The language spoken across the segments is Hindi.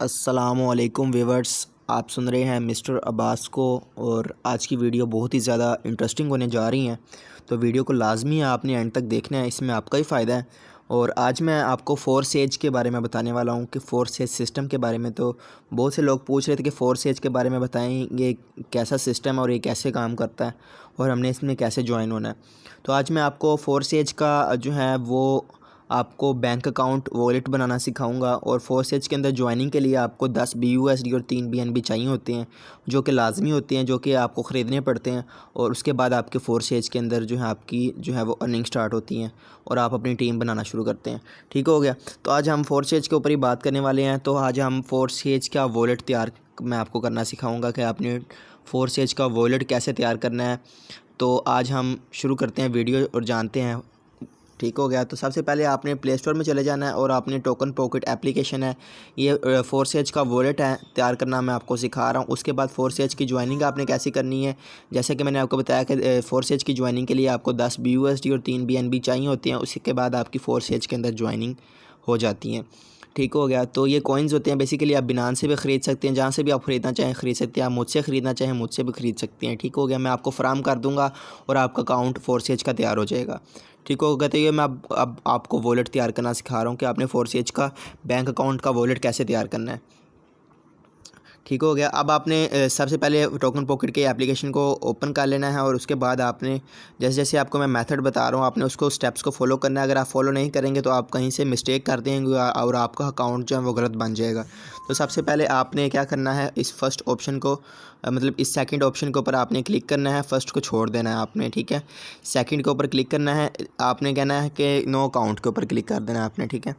अस्सलामुअलैकुम व्यूवर्स, आप सुन रहे हैं मिस्टर अब्बास को। और आज की वीडियो बहुत ही ज़्यादा इंटरेस्टिंग होने जा रही हैं, तो वीडियो को लाजमी आपने एंड तक देखना है, इसमें आपका ही फ़ायदा है। और आज मैं आपको फोर सेज के बारे में बताने वाला हूं कि फोर सेज सिस्टम के बारे में। तो बहुत से लोग पूछ रहे थे कि फोर सेज के बारे में बताएं, ये कैसा सिस्टम है और ये कैसे काम करता है और हमने इसमें कैसे ज्वाइन होना है। तो आज मैं आपको फोर सेज का जो है वो आपको बैंक अकाउंट वॉलेट बनाना सिखाऊंगा। और फोरसेज के अंदर ज्वाइनिंग के लिए आपको 10 BUSD और 3 BNB चाहिए होते हैं, जो कि लाजमी होते हैं, जो कि आपको ख़रीदने पड़ते हैं। और उसके बाद आपके फोरसेज के अंदर जो है आपकी जो है वो अर्निंग स्टार्ट होती हैं और आप अपनी टीम बनाना शुरू करते हैं। ठीक हो गया। तो आज हम फोरसेज के ऊपर ही बात करने वाले हैं। तो आज हम फोरसेज का वॉलेट तैयार मैं आपको करना सिखाऊँगा कि आपने फोरसेज का वॉलेट कैसे तैयार करना है। तो आज हम शुरू करते हैं वीडियो और जानते हैं। ठीक हो गया। तो सबसे पहले आपने प्ले स्टोर में चले जाना है और आपने टोकन पॉकेट एप्लीकेशन है, ये फोरसेज का वॉलेट है, तैयार करना मैं आपको सिखा रहा हूँ। उसके बाद फोरसेज की ज्वाइनिंग आपने कैसे करनी है, जैसे कि मैंने आपको बताया कि फोरसेज की ज्वाइनिंग के लिए आपको 10 BUSD और 3 BNB चाहिए होती हैं। उसके बाद आपकी फोरसेज के अंदर ज्वाइनिंग हो जाती हैं। ठीक हो गया। तो ये कॉइन्स होते हैं, बेसिकली आप बिनान से भी ख़रीद सकते हैं, जहाँ से भी आप ख़रीदना चाहें ख़रीद सकते हैं, आप मुझसे ख़रीदना चाहें मुझसे भी ख़रीद सकते हैं। ठीक हो गया। मैं आपको फ़राहम कर दूँगा और आपका अकाउंट फोरसेज का तैयार हो जाएगा। ठीक हो गया। तो ये मैं अब आपको वॉलेट तैयार करना सिखा रहा हूँ कि आपने फोरसेज का बैंक अकाउंट का वॉलेट कैसे तैयार करना है। ठीक हो गया। अब आपने सबसे पहले टोकन पॉकेट के एप्लीकेशन को ओपन कर लेना है और उसके बाद आपने जैसे जैसे आपको मैं मेथड बता रहा हूँ, आपने उसको स्टेप्स को फॉलो करना है। अगर आप फॉलो नहीं करेंगे तो आप कहीं से मिस्टेक कर देंगे और आपका अकाउंट जो है वो गलत बन जाएगा। तो सबसे पहले आपने क्या करना है, इस फर्स्ट ऑप्शन को मतलब इस सेकंड ऑप्शन के ऊपर आपने क्लिक करना है, फर्स्ट को छोड़ देना है आपने। ठीक है। सेकंड के ऊपर क्लिक करना है, आपने कहना है कि नो अकाउंट के ऊपर क्लिक कर देना है आपने। ठीक है।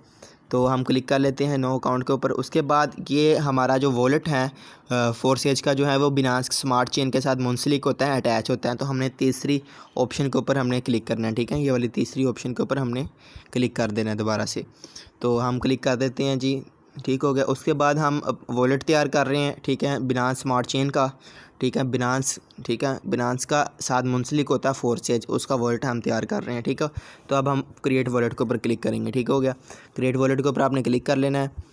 तो हम क्लिक कर लेते हैं नो अकाउंट के ऊपर। उसके बाद ये हमारा जो वॉलेट है फोरसेज का जो है वो बिनांस स्मार्ट चेन के साथ मुंसलिक होता है, अटैच होता है। तो हमने तीसरी ऑप्शन के ऊपर हमने क्लिक करना है। ठीक है। ये वाली तीसरी ऑप्शन के ऊपर हमने क्लिक कर देना है दोबारा से। तो हम क्लिक कर देते हैं जी। ठीक हो गया। उसके बाद हम अब वॉलेट तैयार कर रहे हैं। ठीक है। बिनांस स्मार्ट चेन का। ठीक है। बिनांस ठीक है, बिनांस का साथ मुंसलिक होता है फोरसेज, उसका वॉलेट हम तैयार कर रहे हैं। ठीक है। तो अब हम क्रिएट वॉलेट के ऊपर क्लिक करेंगे। ठीक हो गया। क्रिएट वॉलेट के ऊपर आपने क्लिक कर लेना है।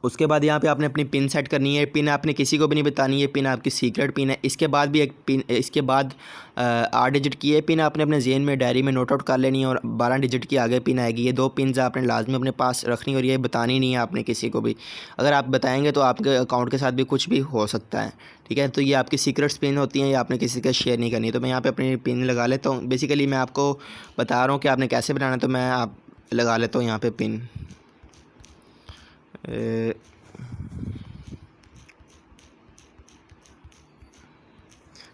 उसके बाद यहाँ पे आपने अपनी पिन सेट करनी है। पिन आपने किसी को भी नहीं बतानी है, पिन आपकी सीक्रेट पिन है। इसके बाद भी एक पिन, इसके बाद 8 डिजिट की है पिन आपने अपने जेन में डायरी में नोट आउट कर लेनी है और 12 डिजिट की आगे पिन आएगी। ये दो पिन आपने लाजमी अपने पास रखनी और ये बतानी नहीं है आपने किसी को भी। अगर आप बताएंगे तो आपके अकाउंट के साथ भी कुछ भी हो सकता है। ठीक है। तो ये आपकी सीक्रेट्स पिन होती हैं, ये आपने किसी का शेयर नहीं करनी। तो मैं यहाँ पर अपनी पिन लगा लेता हूँ। बेसिकली मैं आपको बता रहा हूँ कि आपने कैसे बनाना है, तो मैं आप लगा लेता हूँ यहाँ पर पिन।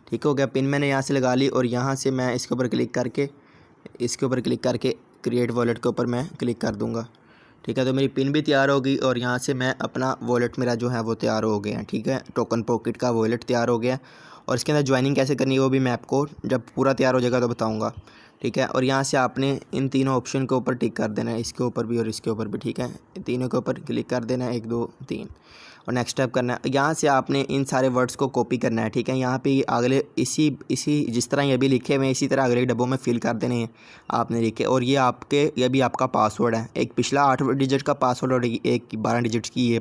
ठीक हो गया। पिन मैंने यहाँ से लगा ली और यहाँ से मैं इसके ऊपर क्लिक करके क्रिएट वॉलेट के ऊपर मैं क्लिक कर दूँगा। ठीक है। तो मेरी पिन भी तैयार हो गई और यहाँ से मैं अपना वॉलेट मेरा जो है वो तैयार हो गया। ठीक है। टोकन पॉकेट का वॉलेट तैयार हो गया और इसके अंदर ज्वाइनिंग कैसे करनी है वो भी मैं आपको जब पूरा तैयार हो जाएगा तो बताऊँगा। ठीक है। और यहाँ से आपने इन तीनों ऑप्शन के ऊपर टिक कर देना है, इसके ऊपर भी और इसके ऊपर भी। ठीक है। तीनों के ऊपर क्लिक कर देना है, 1 2 3 और नेक्स्ट स्टेप करना है। यहाँ से आपने इन सारे वर्ड्स को कॉपी करना है। ठीक है। यहाँ पे अगले इसी जिस तरह ये भी लिखे हुए हैं इसी तरह अगले डब्बों में फिल कर देने हैं आपने लिखे। और ये भी आपका पासवर्ड है, एक पिछला 8 डिजिट का पासवर्ड और एक 12 डिजिट की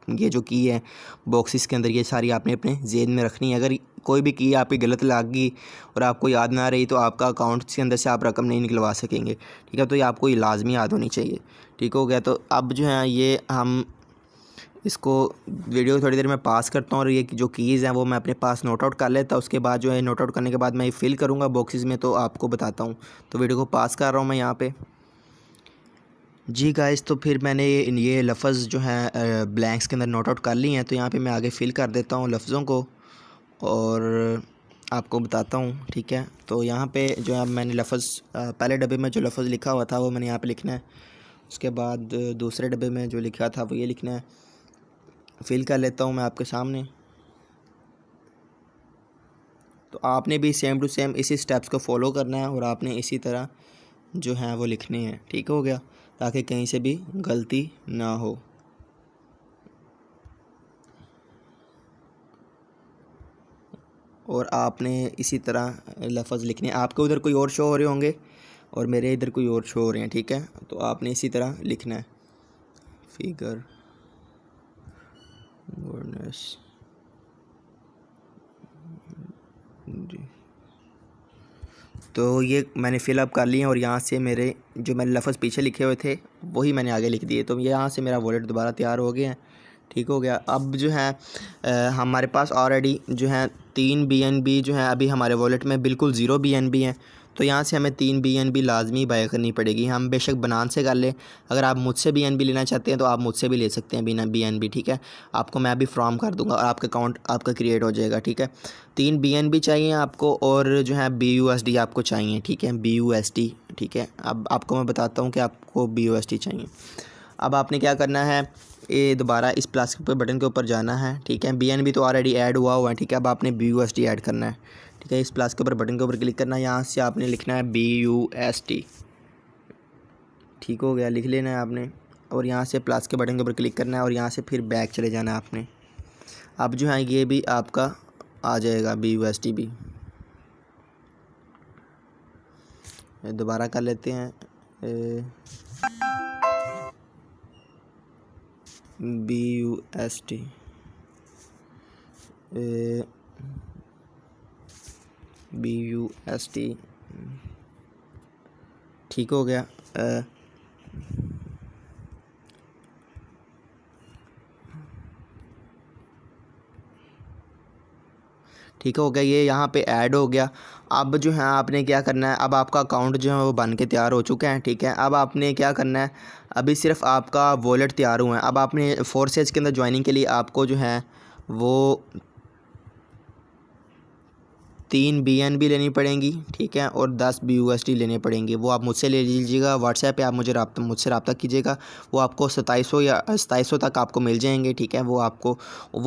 ये जो की है बॉक्सेस के अंदर, ये सारी आपने अपने जेन में रखनी है। अगर कोई भी की आपकी गलत लग गई और आपको याद ना रही तो आपका अकाउंट के अंदर से आप रकम नहीं निकलवा सकेंगे। ठीक है। तो ये आपको ये लाजमी याद होनी चाहिए। ठीक हो गया। तो अब जो है ये हम इसको वीडियो थोड़ी देर में पास करता हूँ और ये जो कीज़ हैं वो मैं अपने पास नोट आउट कर लेता हूँ। उसके बाद जो है नोट आउट करने के बाद मैं ये फिल करूँगा बॉक्सेस में, तो आपको बताता हूँ। तो वीडियो को पास कर रहा हूँ मैं यहाँ पे। जी गाइस, तो फिर मैंने ये लफ्ज़ जो है ब्लैंक्स के अंदर नोट आउट कर लिए हैं। तो यहाँ पे मैं आगे फिल कर देता हूँ लफ्ज़ों को और आपको बताता हूँ। ठीक है। तो यहाँ पे जो है मैंने लफ्ज़ पहले डब्बे में जो लफ्ज़ लिखा हुआ था वो मैंने यहाँ पे लिखना है। उसके बाद दूसरे डब्बे में जो लिखा था वो ये लिखना है। फिल कर लेता हूँ मैं आपके सामने। तो आपने भी सेम टू सेम इसी स्टेप्स को फॉलो करना है और आपने इसी तरह जो है वो लिखने हैं। ठीक हो गया, ताकि कहीं से भी गलती ना हो। और आपने इसी तरह लफ्ज़ लिखने, आपके उधर कोई और शो हो रहे होंगे और मेरे इधर कोई और शो हो रहे हैं। ठीक है। तो आपने इसी तरह लिखना है। फिगर गुडनेस जी। तो ये मैंने फ़िलअप कर लिए और यहाँ से मेरे जो मैंने लफ्ज़ पीछे लिखे हुए थे वही मैंने आगे लिख दिए। तो यहाँ से मेरा वॉलेट दोबारा तैयार हो गया है, ठीक हो गया। अब जो है हमारे पास ऑलरेडी जो है 3 BNB जो है अभी हमारे वॉलेट में बिल्कुल ज़ीरो BNB हैं। तो यहाँ से हमें 3 BNB लाजमी बाय करनी पड़ेगी। हम बेशक बनान से कर लें, अगर आप मुझसे BNB लेना चाहते हैं तो आप मुझसे भी ले सकते हैं बिना BNB, ठीक है। आपको मैं अभी फ्रॉम कर दूँगा और आपका अकाउंट आपका क्रिएट हो जाएगा, ठीक है। 3 BNB चाहिए आपको और जो है BUSD आपको चाहिए, ठीक है, BUSD, ठीक है। अब आपको मैं बताता हूँ कि आपको BUSD चाहिए। अब आपने क्या करना है, ये दोबारा इस प्लस के बटन के ऊपर जाना है, ठीक है। BNB तो ऑलरेडी ऐड हुआ है, ठीक है। अब आपने BUSD ऐड करना है, ठीक है। इस प्लस के ऊपर बटन के ऊपर क्लिक करना है, यहाँ से आपने लिखना है BUSD, ठीक हो गया, लिख लेना है आपने। और यहाँ से प्लस के बटन के ऊपर क्लिक करना है और यहाँ से फिर बैक चले जाना है आपने। अब जो है ये भी आपका आ जाएगा BUSD भी। दोबारा कर लेते हैं, BUSD BUSD, ठीक हो गया। ठीक हो गया, ये यहाँ पे ऐड हो गया। अब जो है आपने क्या करना है, अब आपका अकाउंट जो है वो बन के तैयार हो चुका है, ठीक है। अब आपने क्या करना है, अभी सिर्फ आपका वॉलेट तैयार हुआ है। अब आपने फोर्सेज के अंदर ज्वाइनिंग के लिए आपको जो है वो 3 BNB लेनी पड़ेंगी, ठीक है, और 10 BUSD लेने पड़ेंगे। वो आप मुझसे ले लीजिएगा, व्हाट्सएप पे आप मुझसे रब्ता कीजिएगा। वो आपको 2700 या 2700 तक आपको मिल जाएंगे, ठीक है। वो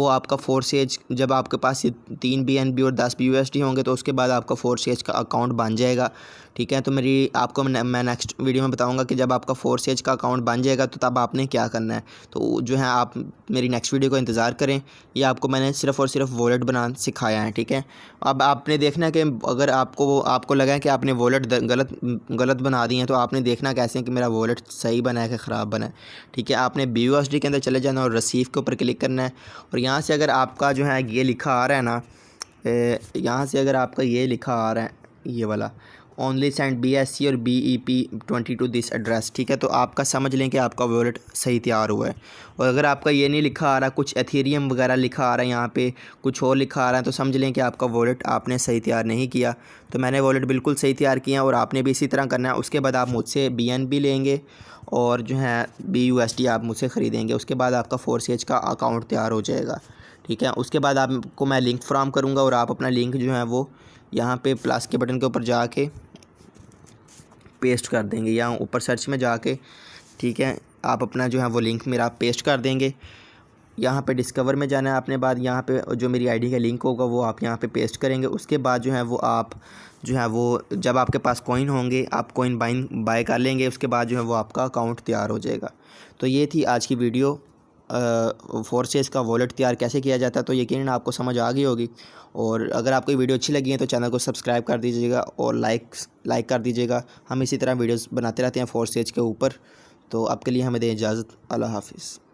आपका फोर्सेज जब आपके पास 3 BNB और 10 BUSD होंगे तो उसके बाद आपका फोर्सेज का अकाउंट बन जाएगा, ठीक है। तो मैं नेक्स्ट वीडियो में बताऊँगा कि जब आपका फोर्सेज का अकाउंट बन जाएगा तो तब आपने क्या करना है। तो जो है आप मेरी नेक्स्ट वीडियो का इंतज़ार करें। ये आपको मैंने सिर्फ़ और सिर्फ वॉलेट बनाना सिखाया है, ठीक है। अब आपने देखना है कि अगर आपको लगा है कि आपने वॉलेट गलत बना दिए हैं तो आपने देखना कैसे है कि मेरा वॉलेट सही बना है कि ख़राब बना है, ठीक है। आपने BUSD के अंदर चले जाना और रिसीव के ऊपर क्लिक करना है। और यहाँ से अगर आपका जो है ये लिखा आ रहा है ना, यहाँ से अगर आपका ये लिखा आ रहा है, ये वाला ओनली सेंड BSC और BEP22 दिस एड्रेस, ठीक है, तो आपका समझ लें कि आपका वॉलेट सही तैयार हुआ है। और अगर आपका ये नहीं लिखा आ रहा, कुछ एथेरियम वगैरह लिखा आ रहा है, यहाँ पे कुछ और लिखा आ रहा है, तो समझ लें कि आपका वॉलेट आपने सही तैयार नहीं किया। तो मैंने वॉलेट बिल्कुल सही तैयार किया और आपने भी इसी तरह करना है। उसके बाद आप मुझसे BNB लेंगे और जो है BUSD आप मुझसे ख़रीदेंगे। उसके बाद आपका फोर्सेज का अकाउंट तैयार हो जाएगा, ठीक है। उसके बाद आपको मैं लिंक फ्राहम करूँगा और आप अपना लिंक जो है वो यहाँ पे प्लस के बटन के ऊपर जाके पेस्ट कर देंगे, या ऊपर सर्च में जाके, ठीक है, आप अपना जो है वो लिंक मेरा पेस्ट कर देंगे। यहाँ पे डिस्कवर में जाना है आपने, बाद यहाँ पे जो मेरी आईडी का लिंक होगा वो आप यहाँ पे पेस्ट करेंगे। उसके बाद जो है वो आप जो है वो जब आपके पास कॉइन होंगे आप कॉइन बाय कर लेंगे। उसके बाद जो है वो आपका अकाउंट तैयार हो जाएगा। तो ये थी आज की वीडियो, फोर्सेज का वॉलेट तैयार कैसे किया जाता है। तो यकीनन आपको समझ आ गई होगी। और अगर आपको ये वीडियो अच्छी लगी है तो चैनल को सब्सक्राइब कर दीजिएगा और लाइक कर दीजिएगा। हम इसी तरह वीडियोस बनाते रहते हैं फोर्सेज के ऊपर। तो आपके लिए हमें दें इजाज़त। अल्लाह हाफिज़।